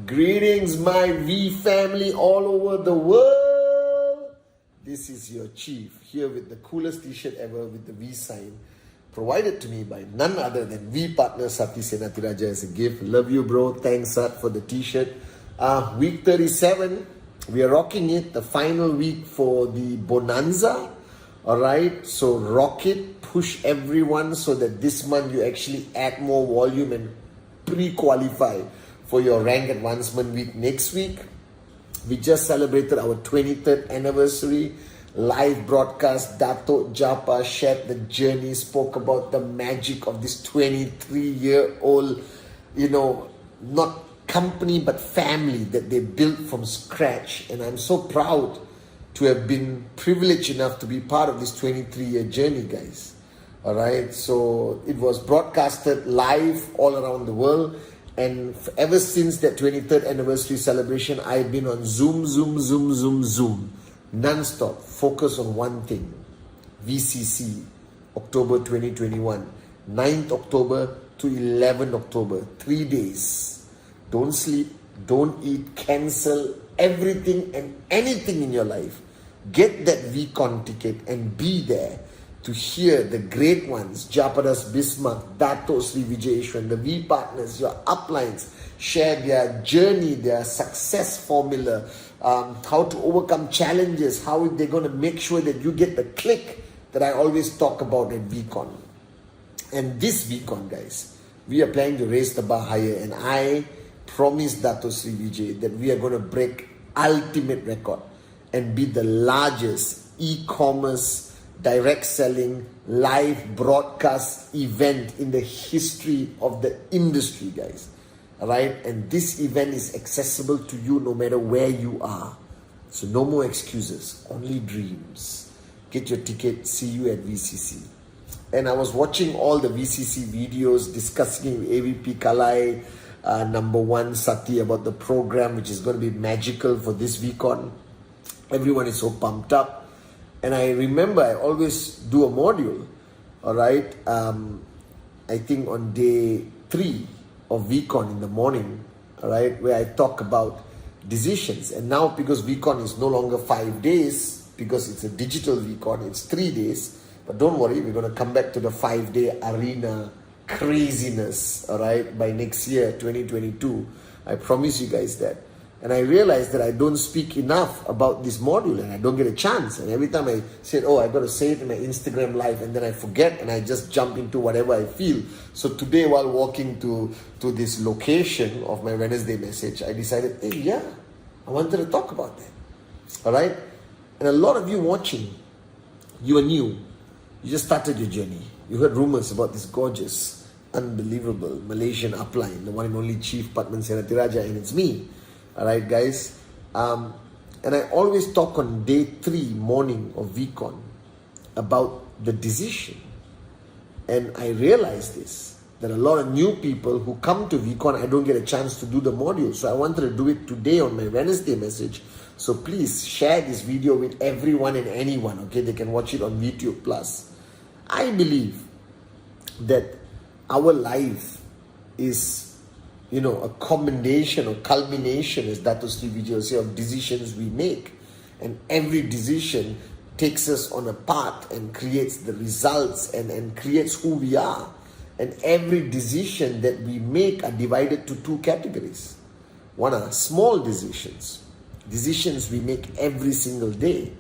Greetings, my V family all over the world. This is your chief here with the coolest t-shirt ever with the V sign, provided to me by none other than V partner Pathman Senathirajah as a gift. Love you, bro. Thanks, Sat, for the t-shirt. Week 37, we are rocking it. The final week for the Bonanza. All right, so rock it, push everyone so that this month you actually add more volume and pre-qualify for your rank advancement week next week. We just celebrated our 23rd anniversary live broadcast. Dato Japa shared the journey, spoke about the magic of this 23-year-old, not company but family that they built from scratch. And I'm so proud to have been privileged enough to be part of this 23-year journey, guys. All right, so it was broadcasted live all around the world. And ever since that 23rd anniversary celebration, I've been on Zoom, non-stop, focus on one thing. VCC, October 2021, 9th October to 11th October, 3 days. Don't sleep, don't eat, cancel everything and anything in your life. Get that VCon ticket and be there to hear the great ones, Japadas Bismarck, Dato Sri Vijayeshwan, the V partners, your uplines, share their journey, their success formula, how to overcome challenges, how they're going to make sure that you get the click that I always talk about at VCon. And this VCon, guys, we are planning to raise the bar higher, and I promise Dato Sri Vijay that we are going to break ultimate record and be the largest e-commerce direct selling live broadcast event in the history of the industry, guys. All right, and this event is accessible to you no matter where you are. So no more excuses, only dreams. Get your ticket. See you at VCC. And I was watching all the VCC videos discussing with AVP Kalai, number one Sati, about the program, which is going to be magical for this VCon. Everyone is so pumped up. And I remember I always do a module, all right, I think on day 3 of VCon in the morning, all right, where I talk about decisions. And now because VCon is no longer 5 days, because it's a digital VCon, it's 3 days. But don't worry, we're going to come back to the 5-day arena craziness, all right, by next year, 2022. I promise you guys that. And I realized that I don't speak enough about this module and I don't get a chance. And every time I said, I got to say it in my Instagram live, and then I forget and I just jump into whatever I feel. So today, while walking to this location of my Wednesday message, I decided, I wanted to talk about that. All right? And a lot of you watching, you are new. You just started your journey. You heard rumors about this gorgeous, unbelievable Malaysian upline, the one and only Chief Pathman Senathirajah, and it's me. All right, guys. And I always talk on day 3 morning of VCon about the decision. And I realized this, that a lot of new people who come to VCon, I don't get a chance to do the module. So I wanted to do it today on my Wednesday message. So please share this video with everyone and anyone, okay? They can watch it on YouTube Plus. I believe that our life is, a combination or culmination, as Dato Sri Vijay will say, of decisions we make. And every decision takes us on a path and creates the results and creates who we are. And every decision that we make are divided to 2 categories. One are small decisions we make every single day.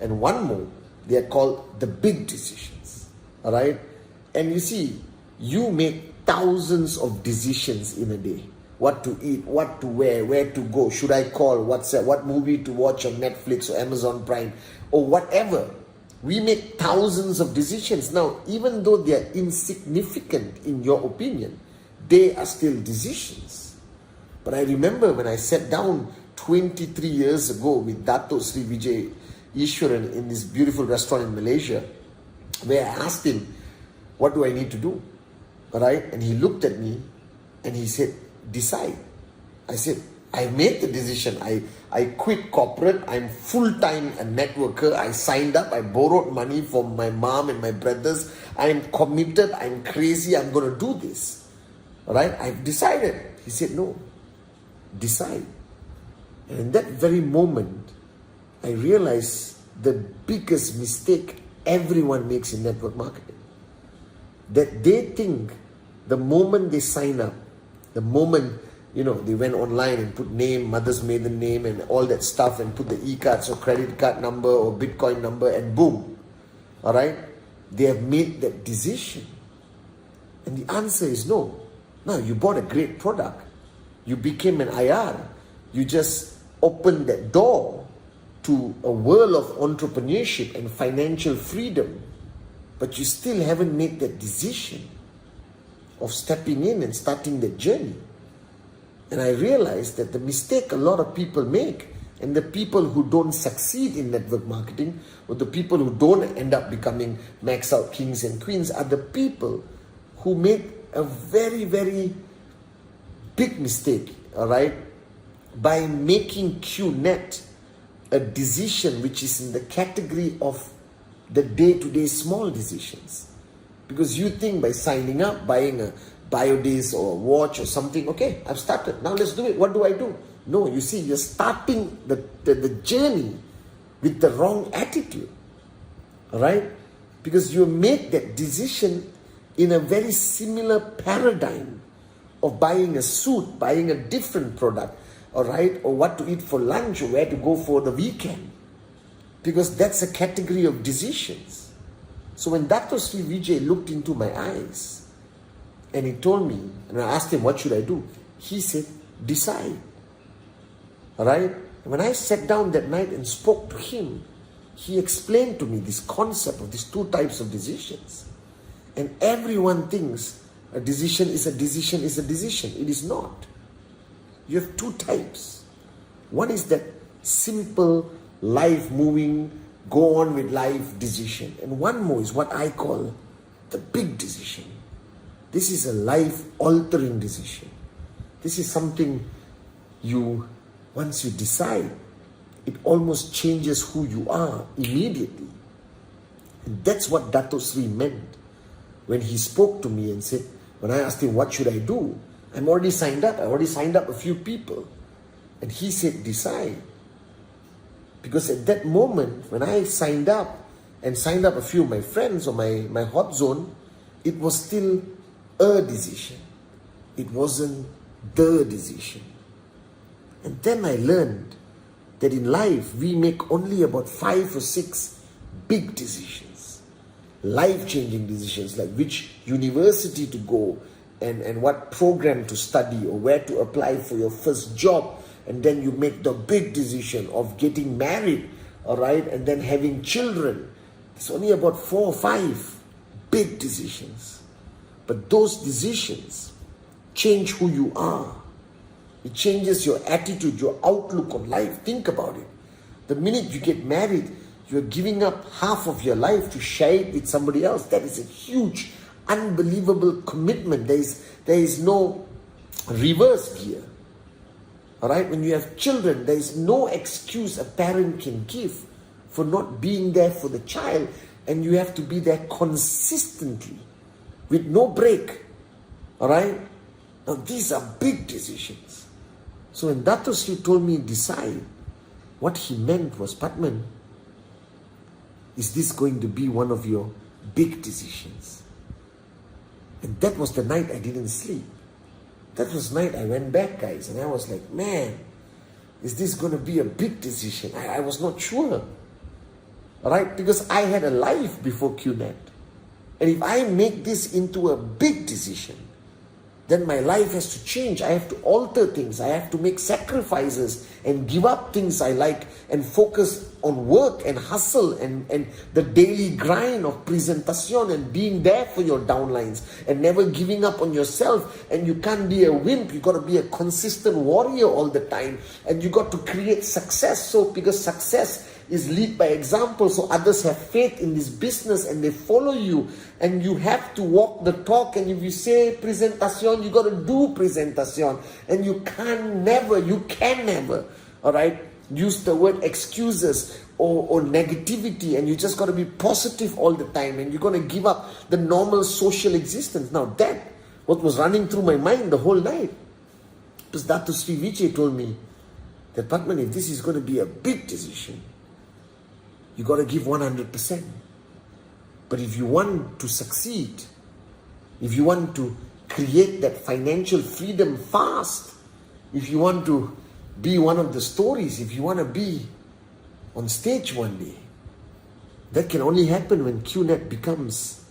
And one more, they are called the big decisions. All right? And you see, you make thousands of decisions in a day. What to eat, what to wear, where to go, should I call, WhatsApp, what movie to watch on Netflix or Amazon Prime or whatever. We make thousands of decisions. Now, even though they are insignificant in your opinion, they are still decisions. But I remember when I sat down 23 years ago with Dato Sri Vijay Ishwaran in this beautiful restaurant in Malaysia, where I asked him, what do I need to do? Alright? And he looked at me and he said, decide. I said, I made the decision. I quit corporate. I'm full-time a networker. I signed up. I borrowed money from my mom and my brothers. I'm committed. I'm crazy. I'm going to do this. Alright? I've decided. He said, no. Decide. And in that very moment, I realized the biggest mistake everyone makes in network marketing. That they think the moment they sign up, the moment, they went online and put name, mother's maiden name and all that stuff and put the e-cards or credit card number or Bitcoin number and boom. Alright? They have made that decision. And the answer is no. No, you bought a great product. You became an IR. You just opened that door to a world of entrepreneurship and financial freedom. But you still haven't made that decision of stepping in and starting the journey. And I realized that the mistake a lot of people make, and the people who don't succeed in network marketing, or the people who don't end up becoming max out kings and queens, are the people who make a very, very big mistake, alright, by making QNET a decision which is in the category of the day-to-day small decisions. Because you think by signing up, buying a biodies or a watch or something, okay, I've started, now let's do it. What do I do? No, you see, you're starting the journey with the wrong attitude. Alright? Because you made that decision in a very similar paradigm of buying a suit, buying a different product, alright, or what to eat for lunch or where to go for the weekend. Because that's a category of decisions. So when Dato Sri Vijay looked into my eyes and he told me, and I asked him, what should I do? He said, decide. Alright? When I sat down that night and spoke to him, he explained to me this concept of these two types of decisions. And everyone thinks a decision is a decision is a decision. It is not. You have two types. One is that simple, life-moving, go on with life decision. And one more is what I call the big decision. This is a life-altering decision. This is something once you decide, it almost changes who you are immediately. And that's what Dato Sri meant when he spoke to me and said, when I asked him, what should I do? I'm already signed up. I already signed up a few people. And he said, decide. Because at that moment, when I signed up and signed up a few of my friends or my hot zone, it was still a decision. It wasn't the decision. And then I learned that in life, we make only about 5 or 6 big decisions. Life-changing decisions, like which university to go and what program to study or where to apply for your first job. And then you make the big decision of getting married, all right, and then having children. It's only about 4 or 5 big decisions. But those decisions change who you are. It changes your attitude, your outlook on life. Think about it. The minute you get married, you're giving up half of your life to share it with somebody else. That is a huge, unbelievable commitment. There is no reverse gear. Alright, when you have children, there is no excuse a parent can give for not being there for the child, and you have to be there consistently with no break. Alright? Now these are big decisions. So when Dato Sri told me decide, what he meant was, Pathman, is this going to be one of your big decisions? And that was the night I didn't sleep. That was the night I went back, guys, and I was like, man, is this going to be a big decision? I was not sure. Alright? Because I had a life before QNET. And if I make this into a big decision, then my life has to change. I have to alter things. I have to make sacrifices and give up things I like and focus on work and hustle and the daily grind of presentation and being there for your downlines and never giving up on yourself. And you can't be a wimp. You got to be a consistent warrior all the time, and you got to create success. So because success is lead by example, so others have faith in this business and they follow you, and you have to walk the talk. And if you say presentation, you got to do presentation, and you can never, all right, use the word excuses or negativity, and you just got to be positive all the time, and you're going to give up the normal social existence. Now that what was running through my mind the whole night, because Dr. Sri Vijay told me that, Pathman, if this is going to be a big decision, you got to give 100%. But if you want to succeed, if you want to create that financial freedom fast, if you want to be one of the stories, if you want to be on stage one day, that can only happen when QNET becomes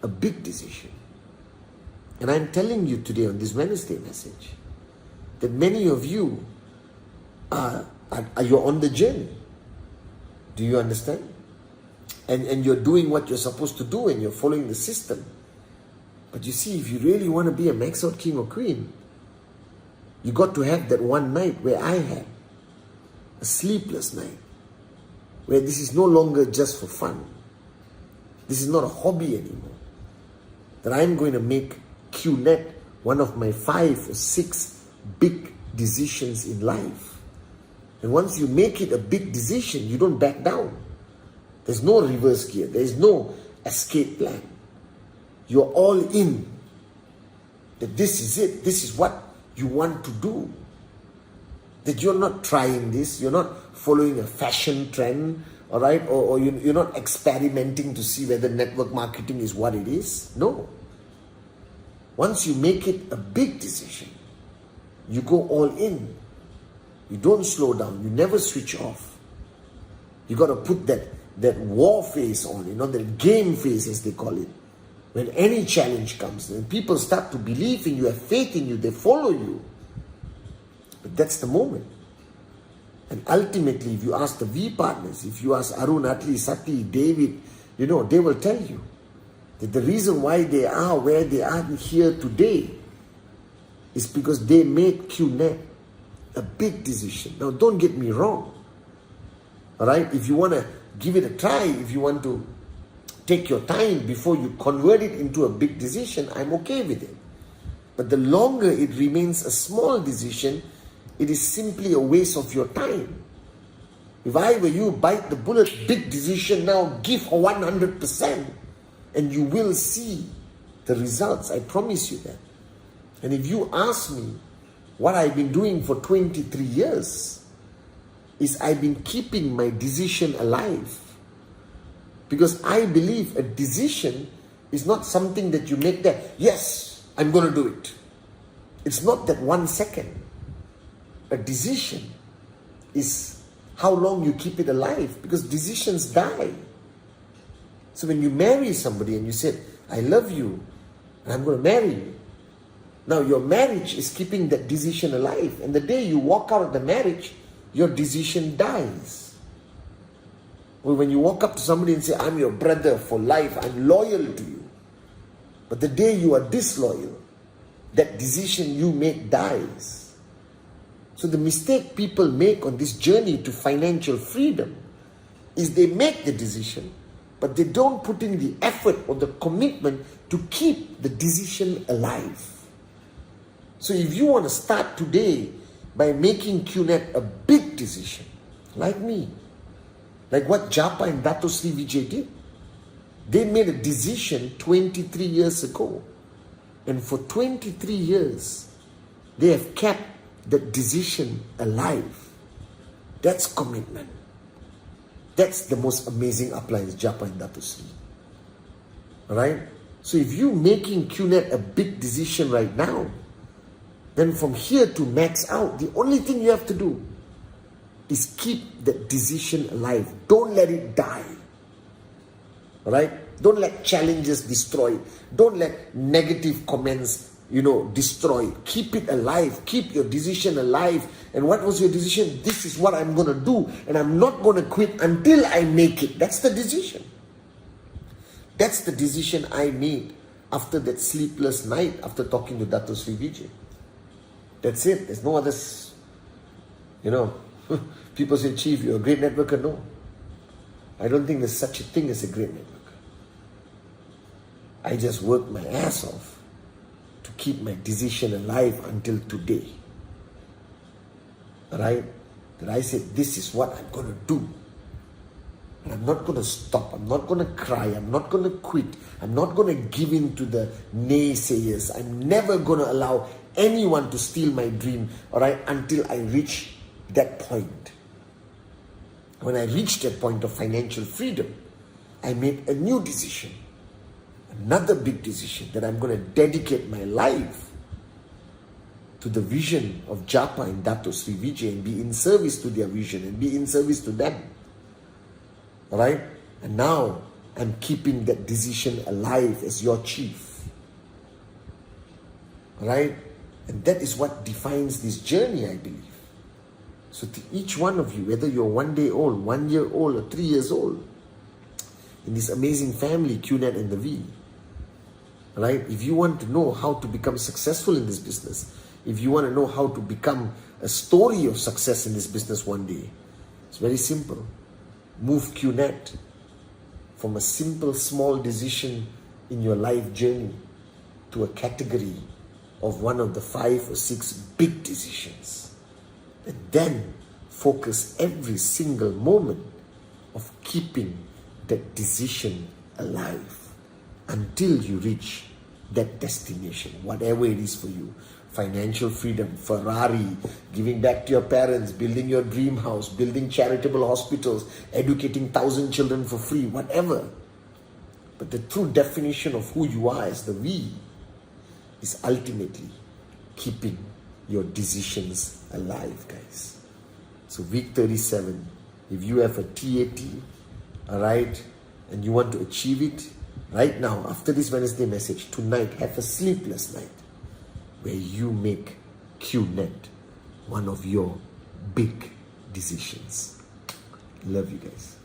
a big decision. And I'm telling you today on this Wednesday message that many of you you're on the journey. Do you understand? And you're doing what you're supposed to do, and you're following the system. But you see, if you really want to be a max out king or queen, you got to have that one night where I had a sleepless night, where this is no longer just for fun. This is not a hobby anymore. That I'm going to make QNET one of my 5 or 6 big decisions in life. And once you make it a big decision, you don't back down. There's no reverse gear. There is no escape plan. You're all in. That this is it. This is what you want to do. That you're not trying this. You're not following a fashion trend, all right? Or you're not experimenting to see whether network marketing is what it is. No. Once you make it a big decision, you go all in. You don't slow down. You never switch off. You got to put that war face on, that game face as they call it. When any challenge comes, when people start to believe in you, have faith in you, they follow you. But that's the moment. And ultimately, if you ask the V partners, if you ask Arun, Atli, Sati, David, they will tell you that the reason why they are where they are here today is because they made QNET a big decision. Now, don't get me wrong. All right? If you want to give it a try, if you want to take your time before you convert it into a big decision, I'm okay with it. But the longer it remains a small decision, it is simply a waste of your time. If I were you, bite the bullet, big decision now, give 100%, and you will see the results. I promise you that. And if you ask me, what I've been doing for 23 years is I've been keeping my decision alive. Because I believe a decision is not something that you make that, yes, I'm going to do it. It's not that 1 second. A decision is how long you keep it alive, because decisions die. So when you marry somebody and you say, I love you and I'm going to marry you, now your marriage is keeping that decision alive. And the day you walk out of the marriage, your decision dies. Or when you walk up to somebody and say, I'm your brother for life, I'm loyal to you. But the day you are disloyal, that decision you make dies. So the mistake people make on this journey to financial freedom is they make the decision, but they don't put in the effort or the commitment to keep the decision alive. So if you want to start today by making QNET a big decision, like me, like what Japa and Dato Sri Vijay did, they made a decision 23 years ago. And for 23 years, they have kept that decision alive. That's commitment. That's the most amazing appliance, Japa and Dato Sri. Alright? So if you're making QNET a big decision right now, then from here to max out, the only thing you have to do is keep that decision alive. Don't let it die. Alright? Don't let challenges destroy it. Don't let negative comments destroy. Keep it alive. Keep your decision alive. And what was your decision? This is what I'm going to do. And I'm not going to quit until I make it. That's the decision. That's the decision I made after that sleepless night, after talking to Dato Sri Vijay. That's it. There's no others. People say, Chief, you're a great networker. No. I don't think there's such a thing as a great networker. I just worked my ass off to keep my decision alive until today. Right? That I said, this is what I'm going to do. And I'm not going to stop. I'm not going to cry. I'm not going to quit. I'm not going to give in to the naysayers. I'm never going to allow anyone to steal my dream, all right, until I reach that point. When I reached that point of financial freedom, I made a new decision. Another big decision that I'm going to dedicate my life to the vision of Japa and Dato Sri Vijay and be in service to their vision and be in service to them. Alright? And now I'm keeping that decision alive as your chief. Alright? And that is what defines this journey, I believe. So to each one of you, whether you're 1 day old, 1 year old, or 3 years old, in this amazing family, QNET and the V, right? If you want to know how to become successful in this business, if you want to know how to become a story of success in this business one day, it's very simple. Move QNET from a simple, small decision in your life journey to a category of one of the 5 or 6 big decisions. And then focus every single moment of keeping that decision alive until you reach that destination, whatever it is for you. Financial freedom, Ferrari, giving back to your parents, building your dream house, building charitable hospitals, educating 1,000 children for free, whatever. But the true definition of who you are as the V is ultimately keeping your decisions alive, guys. So week 37, if you have a TAT, all right, and you want to achieve it, right now, after this Wednesday message, tonight, have a sleepless night where you make QNET one of your big decisions. Love you guys.